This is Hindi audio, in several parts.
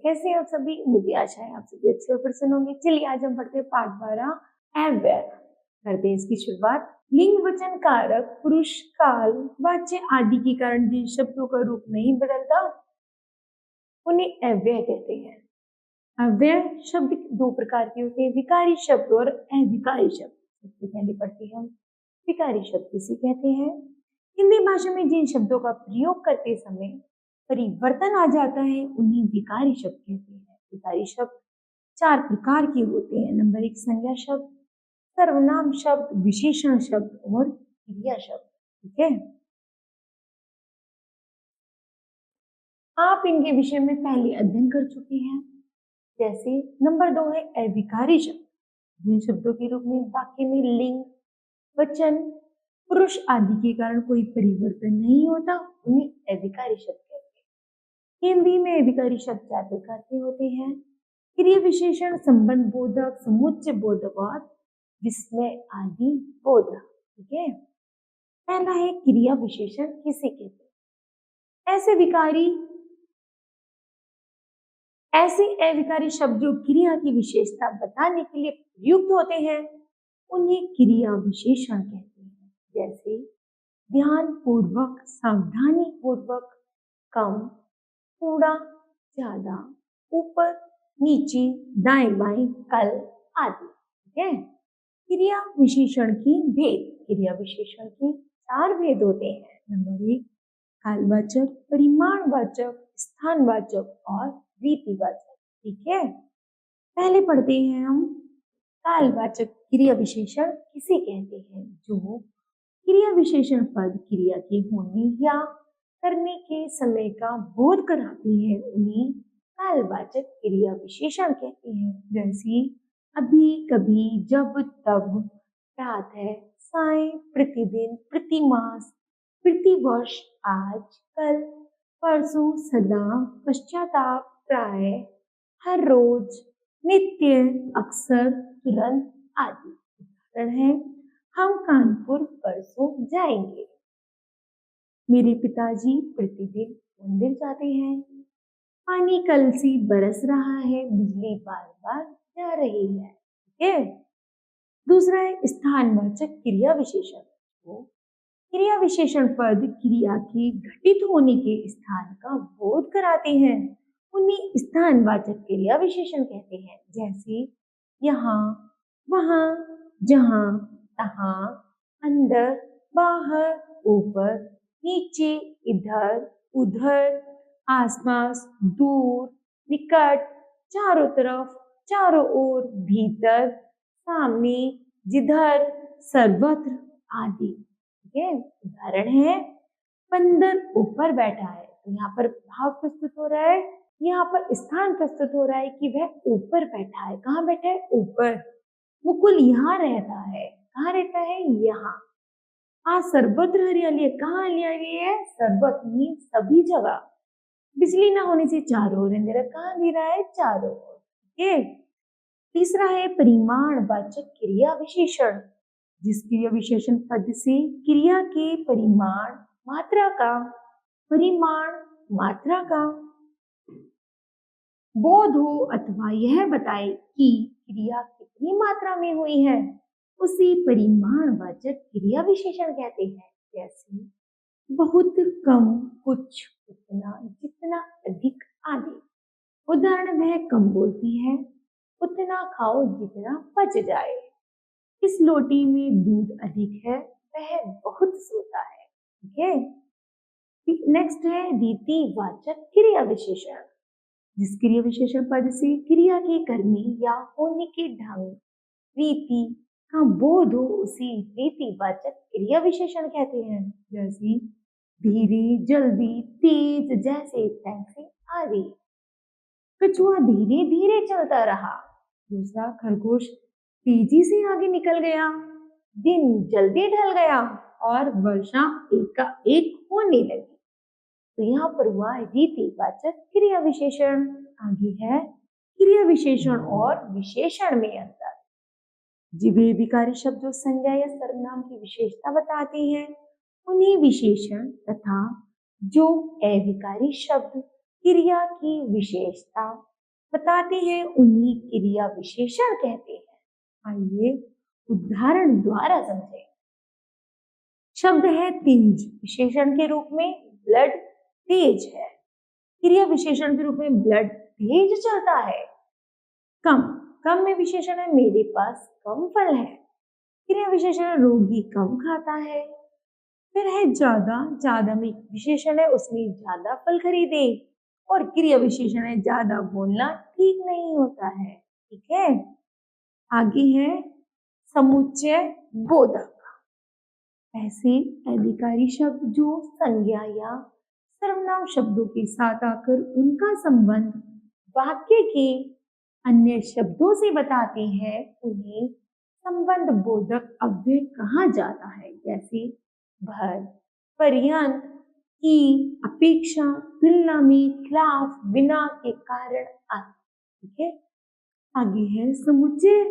कैसे हैं आप सभी? मुझे आशा है आप सभी अच्छे और प्रसन्न होंगे। चलिए आज हम पढ़ते हैं पाठ 12 एवयर। करते हैं इसकी शुरुआत। लिंग वचन कारक पुरुष काल वाच्य आदि के कारण जिन शब्दों का रूप नहीं बदलता उन्हें अव्यय कहते हैं। अव्यय शब्द दो प्रकार के होते हैं, विकारी शब्द और अविकारी शब्द। सबसे पहले पढ़ते हैं हम विकारी शब्द किसे कहते हैं। हिंदी भाषा में जिन शब्दों का प्रयोग करते समय परिवर्तन आ जाता है उन्हें विकारी शब्द कहते हैं। विकारी शब्द चार प्रकार के होते हैं। नंबर 1 संज्ञा शब्द, सर्वनाम शब्द, विशेषण शब्द और क्रिया शब्द। ठीक है, आप इनके विषय में पहले अध्ययन कर चुके हैं। जैसे नंबर 2 है अविकारी शब्द, जिन शब्दों के रूप में वाक्य में लिंग वचन पुरुष आदि के कारण कोई परिवर्तन नहीं होता उन्हें अविकारी शब्द कहते हैं। हिंदी में अविकारी शब्द चार प्रकार के होते हैं, क्रिया विशेषण, संबंध बोधक, समुच्चय बोधक और विस्मय आदि बोधक। ठीक है, पहला है क्रिया विशेषण किसे कहते हैं। ऐसे अविकारी शब्द जो क्रिया की विशेषता बताने के लिए प्रयुक्त होते हैं उन्हें क्रिया विशेषण कहते हैं। जैसे ध्यान पूर्वक, सावधानी पूर्वक, कम, थोड़ा, ज्यादा, ऊपर, नीचे, दाएं बाएं, कल आदि। ठीक है, क्रिया विशेषण की भेद। क्रिया विशेषण के चार भेद होते हैं। नंबर 1 कालवाचक, परिमाणवाचक, स्थानवाचक और रीतिवाचक। ठीक है, पहले पढ़ते हैं हम कालवाचक क्रिया विशेषण किसे कहते हैं। जो क्रिया विशेषण पद क्रिया के होने या करने के समय का बोध कराते हैं उन्हें कालवाचक क्रिया विशेषण कहते हैं। जैसे अभी, कभी, जब, तब, प्रातः, साय, प्रतिदिन, प्रतिमास, प्रतिवर्ष, आज, कल, परसों, सदा, पश्चाताप, प्राय, हर रोज, नित्य, अक्सर, तुरंत आदि। उदाहरण है हम कानपुर परसों जाएंगे। मेरे पिताजी प्रतिदिन मंदिर जाते हैं। पानी कल से बरस रहा है, बिजली बार बार जा रही है। ठीक है, दूसरा है स्थानवाचक क्रिया विशेषण। तो क्रिया विशेषण पद क्रिया के घटित होने के स्थान का बोध कराते हैं उन्हें स्थानवाचक क्रिया विशेषण कहते हैं। जैसे यहाँ, वहां, जहां, तहां, अंदर, बाहर, ऊपर, नीचे, इधर, उधर, आसपास, दूर, निकट, चारों तरफ, चारों ओर, भीतर, सामने, जिधर, सर्वत्र आदि। ठीक है, उदाहरण है बंदर ऊपर बैठा है। तो यहाँ पर भाव प्रस्तुत हो रहा है, यहाँ पर स्थान प्रस्तुत हो रहा है कि वह ऊपर बैठा है। कहाँ बैठा है? ऊपर। मुकुल यहाँ रहता है। कहाँ रहता है? यहाँ। आज सर्वत्र हरियाली है। कहाँ हरियाली है? सर्वत्र मीन्स सभी जगह। बिजली ना होने से चारों ओर अंधेरा। कहाँ अंधेरा है? चारों ओर। ठीक है, तीसरा है परिमाणवाचक क्रिया विशेषण, जिस क्रिया विशेषण पद से क्रिया के परिमाण मात्रा का बोध हो अथवा यह बताए कि क्रिया कितनी मात्रा में हुई है उसे परिमाणवाचक क्रिया विशेषण कहते हैं। जैसे बहुत कम, कुछ, उतना, जितना, अधिक आदि। उदाहरण वह कम बोलती है, उतना खाओ जितना पच जाए। इस लोटी में दूध अधिक है, वह बहुत सोता है। ठीक है, नेक्स्ट है रीतिवाचक क्रिया विशेषण, जिस क्रिया विशेषण पद से क्रिया के करने या होने के ढंग, रीति का बोध हो उसे रीतिवाचक क्रिया विशेषण कहते हैं। जैसे धीरे, जल्दी, तेज, जैसे, तैसे आदि। कछुआ धीरे धीरे चलता रहा। दूसरा, खरगोश तेजी से आगे निकल गया। दिन जल्दी ढल गया और वर्षा एकाएक होने लगी। तो यहाँ पर हुआ रीतिवाचक क्रिया विशेषण। आगे है क्रिया विशेषण और विशेषण में अंतर। जिवे विकारी शब्द जो संज्ञा या सर्वनाम की विशेषता बताते हैं उन्हें विशेषण, तथा जो अविकारी शब्द क्रिया की विशेषता बताते हैं उन्हीं क्रिया विशेषण कहते हैं। आइए उदाहरण द्वारा समझें। शब्द है तेज, विशेषण के रूप में ब्लड तेज है। क्रिया विशेषण के रूप में ब्लड तेज चलता है। कम, कम में विशेषण है मेरे पास कम फल है। क्रिया विशेषण रोगी कम खाता है। फिर है ज्यादा, ज्यादा में विशेषण है उसने ज्यादा फल खरीदे। और क्रिया विशेषण है ज्यादा बोलना ठीक नहीं होता है। ठीक है, आगे है समुच्चय बोधक। ऐसे अधिकारी शब्द जो संज्ञा या सर्वनाम शब्दों के साथ आकर उनका संबंध वाक्य के अन्य शब्दों से बताते हैं, उन्हें संबंध बोधक अव्यय कहा जाता है। जैसे भर, पर्यंत, की, अपेक्षा, तुलना में, खिलाफ, बिना, के कारण आदि। ठीक है, आगे है समुच्चय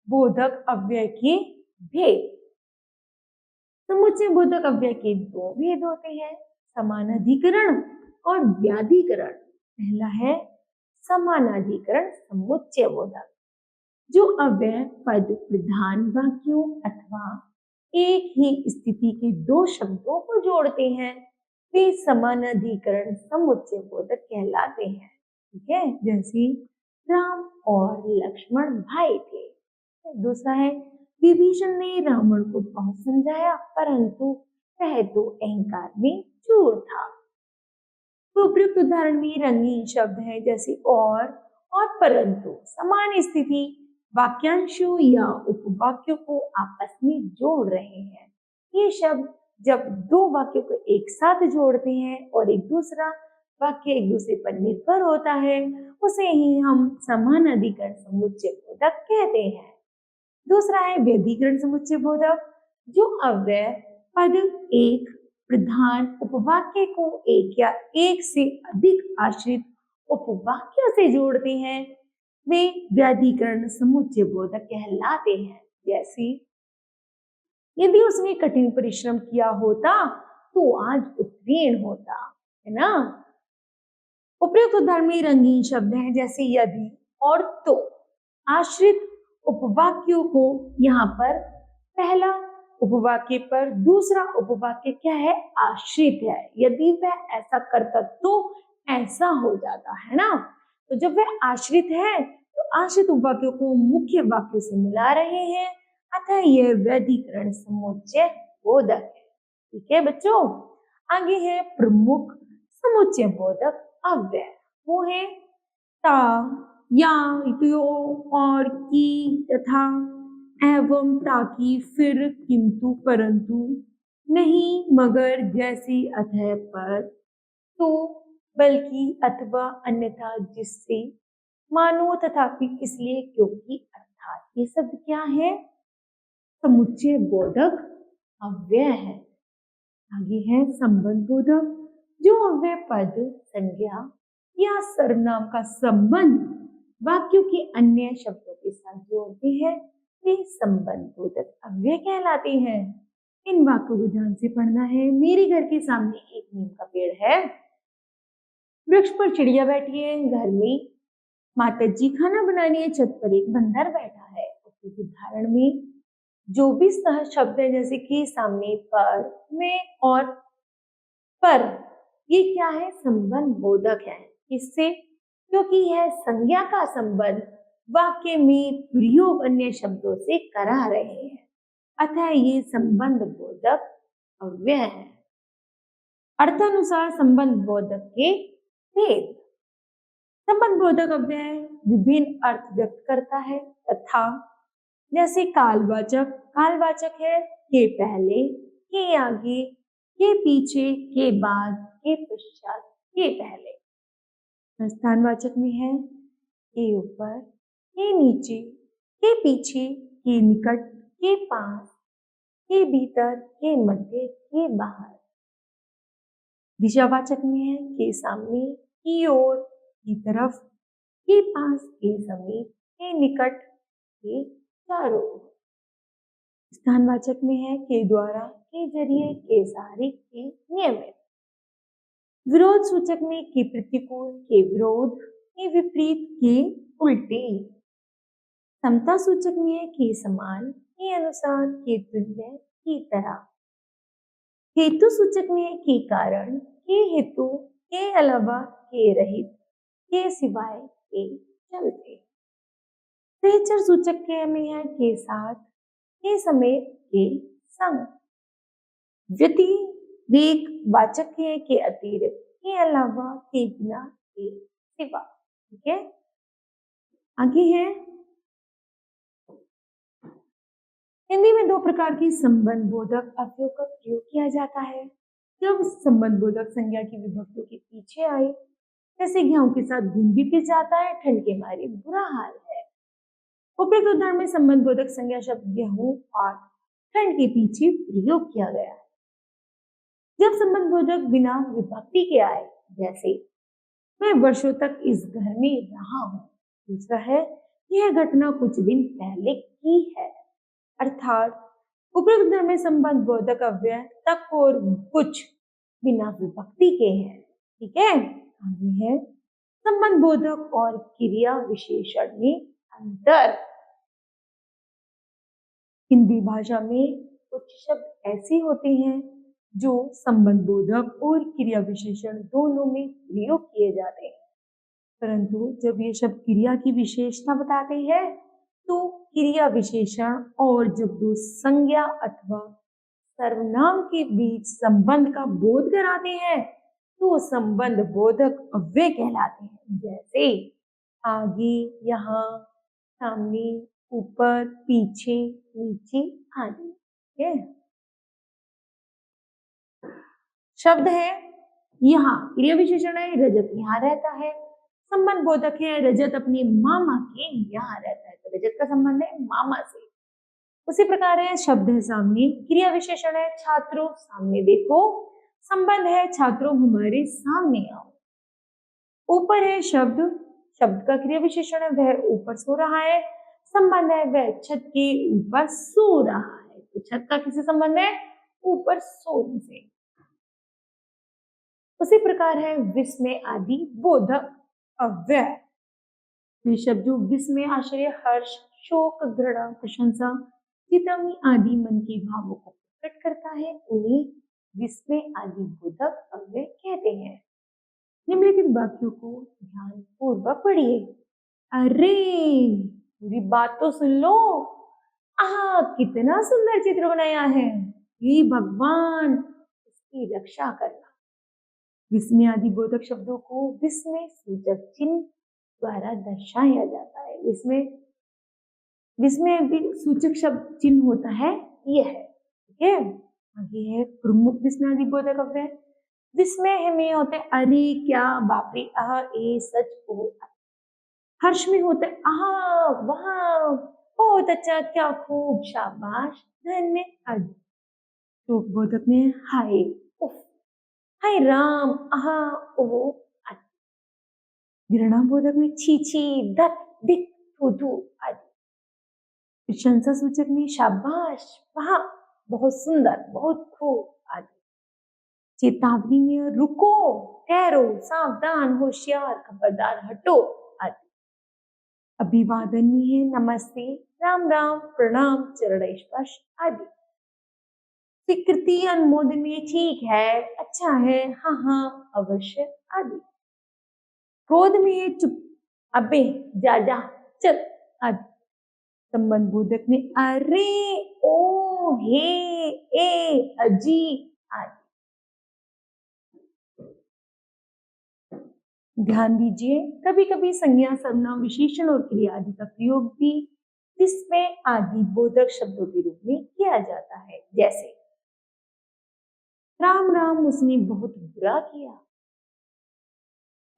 बोधक अव्यय के भेद। समुच्चय बोधक अव्यय के दो भेद होते हैं, समानाधिकरण और व्याधिकरण। पहला है समानाधिकरण समुच्चय बोधक, जो अव्यय पद प्रधान वाक्यों अथवा एक ही स्थिति के दो शब्दों को जोड़ते हैं, वे समानाधिकरण समुच्चय बोधक कहलाते हैं। ठीक है, जैसे राम और लक्ष्मण भाई थे। दूसरा है विभीषण ने रावण को बहुत समझाया परंतु वह तो अहंकार में चूर था। तो उपयुक्त उदाहरण में रंगीन शब्द है जैसे और परंतु समान स्थिति वाक्यांशों या उपवाक्यों को आपस में जोड़ रहे हैं। ये शब्द जब दो वाक्यों को एक साथ जोड़ते हैं और एक दूसरा वाक्य एक दूसरे पर निर्भर होता है, उसे ही हम समानाधिकरण समुच्चय बोधक कहते हैं। दूसरा है व्यधिकरण समुच्चय बोधक, जो अव्यय पद एक प्रधान उपवाक्य को एक या एक से अधिक आश्रित उपवाक्यों से जोड़ते हैं, वे व्यधिकरण समुच्चय बोधक कहलाते हैं। जैसे यदि उसने कठिन परिश्रम किया होता तो आज उत्तीर्ण होता, है ना। उपयुक्त उदाहरण में रंगीन शब्द हैं जैसे यदि और तो। आश्रित उपवाक्यों को यहाँ पर पहला उपवाक्य पर दूसरा उपवाक्य क्या है, आश्रित है। यदि वह ऐसा करता तो ऐसा हो जाता है ना। तो जब वह आश्रित है तो आश्रित उपवाक्यों को मुख्य वाक्य से मिला रहे हैं, अतः यह व्यधिकरण समुच्चय बोधक है। ठीक है बच्चों, आगे है प्रमुख समुच्चय बोधक अव्यय। वो है ता, या, यो और की तथा एवं, ताकि, फिर, किंतु, परंतु, नहीं, मगर, जैसे, अतः, पर, तो, बल्कि, अथवा, अन्यथा, जिससे, मानो, तथापि, इसलिए, क्योंकि, अर्थात। ये शब्द क्या है, समुच्चय बोधक अव्यय है। आगे है संबंध बोधक, जो अव्यय पद संज्ञा या सर्वनाम का संबंध वाक्यों के अन्य शब्दों के साथ जोड़ते हैं, वे संबंध बोधक अव्यय कहलाते हैं। इन वाक्यों को ध्यान से पढ़ना है। मेरे घर के सामने एक नीम का पेड़ है, वृक्ष पर चिड़िया बैठी है, घर में माता जी खाना बनानी है, छत पर एक बंदर बैठा है। उस उदाहरण में जो भी सह शब्द है जैसे कि सामने, पर, में और पर, ये क्या है, संबंध बोधक है। इससे क्योंकि यह संज्ञा का संबंध वाक्य में प्रयोग अन्य शब्दों से करा रहे हैं, अतः ये संबंध बोधक अव्यय है। अर्थानुसार संबंध बोधक के भेद। संबंध बोधक अव्यय विभिन्न अर्थ व्यक्त करता है तथा जैसे कालवाचक, कालवाचक है के पहले, के आगे, के पीछे, के बाद, के पश्चात, के पहले। स्थानवाचक में है के ऊपर, के नीचे, के पीछे, के निकट, के पास, के भीतर, के मध्य, के बाहर। दिशावाचक में है के सामने, की ओर, की तरफ, के पास, के समीप, के निकट, के चारों ओर। स्थानवाचक में है के द्वारा, के जरिए, के सहारे, के नियमित। विरोध सूचक में के प्रतिकूल, के विरोध, के विपरीत, के उल्टे। समता सूचक में है के समान, के अनुसार, के तुल्य, की तरह। हेतु सूचक में है के कारण, के हेतु, के अलावा, के रहित, के सिवाय, के चलते। सहचर सूचक के में है के साथ, के समेत, के संग। व्यतिरेक वाचक है के अतिरिक्त, के अलावा, के बिना, के सिवा। ठीक है, आगे है हिंदी में दो प्रकार की संबंध बोधक अवयव का प्रयोग किया जाता है जब संबंध बोधक संज्ञा की विभक्तों के पीछे आए, जैसे गेहूं के साथ घुन भी पिस जाता है, ठंड के मारे बुरा हाल है। उपरोक्त उदाहरण में संबंध बोधक संज्ञा शब्द गेहूं और ठंड के पीछे प्रयोग किया गया है। जब संबंध बोधक बिना विभक्ति के आए, जैसे मैं वर्षों तक इस घर में रहा हूं। दूसरा है यह घटना कुछ दिन पहले की है, अर्थात उपरोक्त उदाहरण में संबंध बोधक अव्यय तक और कुछ बिना विभक्ति के हैं। ठीक है, आगे है संबंध बोधक और क्रिया विशेषण में अंतर। हिंदी भाषा में कुछ शब्द ऐसे होते हैं जो संबंध बोधक और क्रिया विशेषण दोनों में प्रयोग किए जाते हैं, परंतु जब ये शब्द क्रिया की विशेषता बताते हैं तो क्रिया विशेषण और जब दो संज्ञा अथवा सर्वनाम के बीच संबंध का बोध कराते हैं तो संबंध बोधक अव्यय कहलाते हैं, जैसे आगे, यहाँ, सामने, ऊपर, पीछे, नीचे आदि। ठीक है, शब्द है यहाँ, क्रिया विशेषण है रजत यहाँ रहता है, संबंध बोधक है रजत अपने मामा के यहाँ रहता है, तो रजत का संबंध है मामा से। उसी प्रकार है शब्द है सामने, क्रिया विशेषण है छात्रों सामने देखो, संबंध है छात्रों हमारे सामने आओ। ऊपर है शब्द, शब्द का क्रिया विशेषण है वह ऊपर सो रहा है, संबंध है वह छत के ऊपर सो रहा है, तो छत का किसी संबंध है ऊपर सोने से। उसी प्रकार है विस्मय आदि बोधक अव्यय। ये शब्द जो विस्मय, आश्चर्य, हर्ष, शोक, घृणा, प्रशंसा, चेतावनी आदि मन के भावों को प्रकट करता है, उन्हें विस्मय आदि बोधक अव्यय कहते हैं। निम्नलिखित वाक्यों को ध्यान पूर्वक पढ़िए। अरे पूरी बात तो सुन लो, आहा कितना सुंदर चित्र बनाया है, हे भगवान इसकी रक्षा करना। विस्मय आदि बोधक शब्दों को विस्मय सूचक चिन्ह द्वारा दर्शाया जाता है। विस्मय सूचक शब्द चिन्ह होता है यह है। ठीक है, आगे है प्रमुख विस्मय आदि बोधक अव्यय। विस्मय में होते अरे क्या, बाप रे, आह, ए, सच, ओ। हर्ष में होता है आहा, वाह, बहुत अच्छा, क्या खूब, शाबाश, धन्य आदि। शोक बोधक में हाय, उफ, हाय राम, आहा, ओ आदि। घृणा बोधक में छी छी, धत, धिक, थू थू आदि। प्रशंसा सूचक में शाबाश, वाह, बहुत सुंदर, बहुत खूब आदि। चेतावनी में रुको, ठहरो, सावधान, होशियार, खबरदार, हटो आदि। अभिवादन में है नमस्ते, राम राम, प्रणाम, चरण स्पर्श आदि। स्वीकृति अनुमोदन में ठीक है, अच्छा है, हाँ हाँ, अवश्य आदि। क्रोध में है चुप, अबे, जा जा, चल आदि। संबंध बोधक में अरे, ओ, हे, ए, अजी आदि। ध्यान दीजिए, कभी कभी संज्ञा, सर्वनाम, विशेषण और क्रिया आदि का प्रयोग भी विस्मय आदि बोधक शब्दों के रूप में किया जाता है, जैसे राम राम उसने बहुत बुरा किया,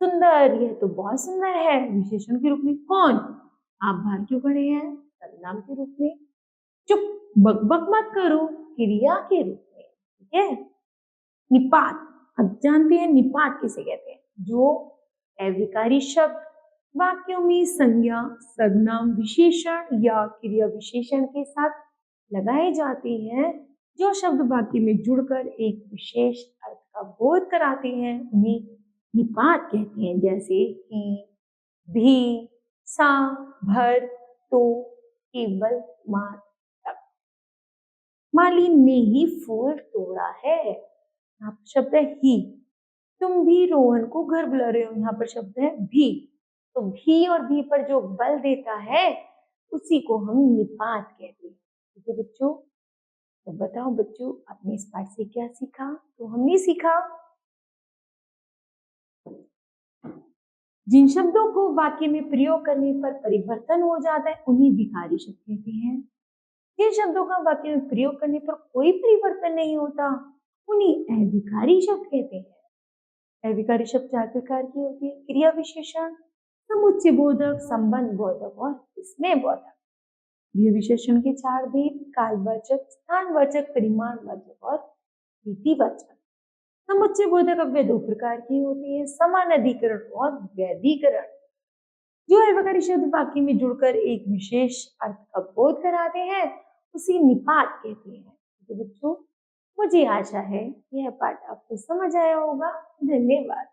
सुंदर, यह तो बहुत सुंदर है, विशेषण के रूप में कौन, आप बाहर क्यों खड़े हैं, सर्वनाम के रूप में। चुप, बकबक मत करो, क्रिया के रूप में। ठीक है, निपात, अब जानते हैं निपात किसे कहते हैं, जो अविकारी शब्द वाक्यों में संज्ञा, सर्वनाम, विशेषण या क्रिया विशेषण के साथ लगाए जाते हैं, जो शब्द वाक्य में जुड़कर एक विशेष अर्थ का बोध कराते हैं, उन्हें निपात कहते हैं, जैसे कि, भी, सा, भर, तो, केवल, मात्र, तब। माली ने ही फूल तोड़ा है। यहाँ पर शब्द है ही। तुम भी रोहन को घर बुला रहे हो, यहाँ पर शब्द है भी। तो भी और भी पर जो बल देता है उसी को हम निपात कहते हैं। ठीक है बच्चों, तो बताओ बच्चों, आपने इस पाठ से क्या सीखा? तो हमने सीखा जिन शब्दों को वाक्य में प्रयोग करने पर परिवर्तन हो जाता है उन्हें विकारी शब्द कहते हैं। जिन शब्दों का वाक्य में प्रयोग करने पर कोई परिवर्तन नहीं होता उन्हें अविकारी शब्द कहते हैं। अविकारी शब्द 4 प्रकार की होती है: क्रिया विशेषण, समुच्चय बोधक, संबंध बोधक और इसमें बोधक। क्रिया विशेषण के 4 भेद: कालवाचक, स्थानवाचक, परिमाणवाचक और रीतिवाचक। समुच्चय बोधक अव्यय 2 प्रकार की होती है: समान अधिकरण और व्यधिकरण। जो अव्ययकारी शब्द वाक्य में जुड़कर एक विशेष अर्थ का बोध कराते हैं उसे निपात कहते हैं। तो बच्चों, मुझे आशा है यह पाठ आपको समझ आया होगा। धन्यवाद।